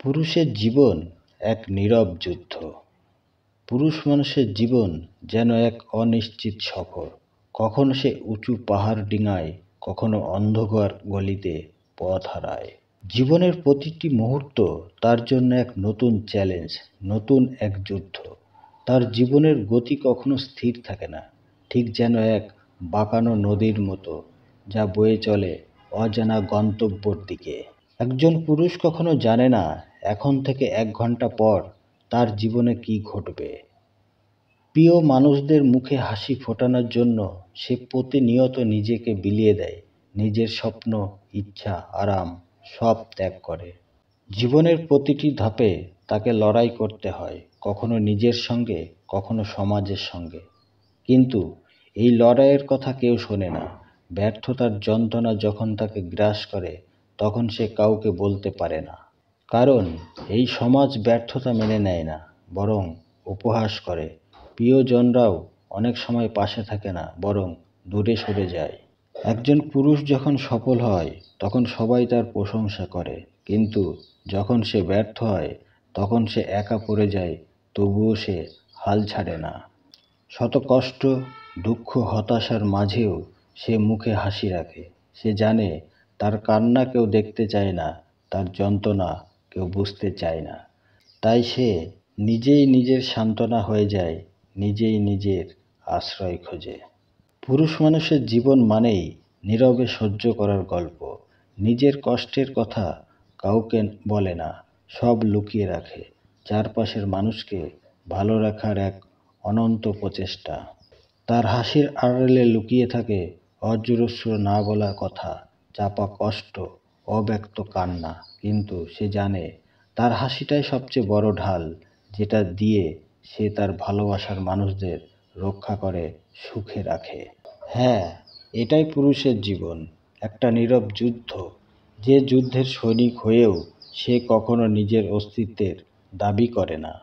পুরুষের জীবন এক নীরব যুদ্ধ। পুরুষ মানুষের জীবন যেন এক অনিশ্চিত সফর। কখনো সে উঁচু পাহাড় ডিঙায়, কখনো অন্ধকার গলিতে পথ হারায়। জীবনের প্রতিটি মুহূর্ত তার জন্য এক নতুন চ্যালেঞ্জ, নতুন এক যুদ্ধ। তার জীবনের গতি কখনো স্থির থাকে না, ঠিক যেন এক বাঁকানো নদীর মতো, যা বয়ে চলে অজানা গন্তব্যর দিকে। একজন পুরুষ কখনো জানে না এখন থেকে 1 ঘন্টা পর তার জীবনে কি ঘটবে। প্রিয় মানুষদের মুখে হাসি ফোটানোর জন্য সে প্রতিনিয়ত নিজেকে বিলিয়ে দেয়, নিজের স্বপ্ন, ইচ্ছা, আরাম সব ত্যাগ করে। জীবনের প্রতিটি ধাপে তাকে লড়াই করতে হয়, কখনো নিজের সঙ্গে, কখনো সমাজের সঙ্গে। কিন্তু এই লড়াইয়ের কথা কেউ শোনে না। ব্যর্থতার যন্ত্রণা যখন তাকে গ্রাস করে, তখন সে কাউকে বলতে পারে না। কারণ এই সমাজ ব্যর্থতা মেনে নেয় না, বরং উপহাস করে। প্রিয়জনরাও অনেক সময় পাশে থাকে না, বরং দূরে সরে যায়। একজন পুরুষ যখন সফল হয়, তখন সবাই তার প্রশংসা করে। কিন্তু যখন সে ব্যর্থ হয়, তখন সে একা পড়ে যায়, তবুও সে হাল ছাড়ে না। শত কষ্ট, দুঃখ, হতাশার মাঝেও সে মুখে হাসি রাখে। সে জানে তার কান্না কেউ দেখতে চায় না, তার যন্ত্রণা কেউ বুঝতে চায় না। তাই সে নিজেই নিজের সান্ত্বনা হয়ে যায়, নিজেই নিজের আশ্রয় খোঁজে। পুরুষ মানুষের জীবন মানেই নীরবে সহ্য করার গল্প। নিজের কষ্টের কথা কাউকে বলে না, সব লুকিয়ে রাখে। চারপাশের মানুষকে ভালো রাখার এক অনন্ত প্রচেষ্টা। তার হাসির আড়ালে লুকিয়ে থাকে অজস্র না বলা কথা, চাপা কষ্ট, অব্যক্ত কান্না। কিন্তু সে জানে তার হাসিটাই সবচেয়ে বড় ঢাল, যেটা দিয়ে সে তার ভালোবাসার মানুষদের রক্ষা করে, সুখে রাখে। হ্যাঁ, এটাই পুরুষের জীবন, একটা নীরব যুদ্ধ। যে যুদ্ধের সৈনিক হয়েও সে কখনো নিজের অস্তিত্বের দাবি করে না।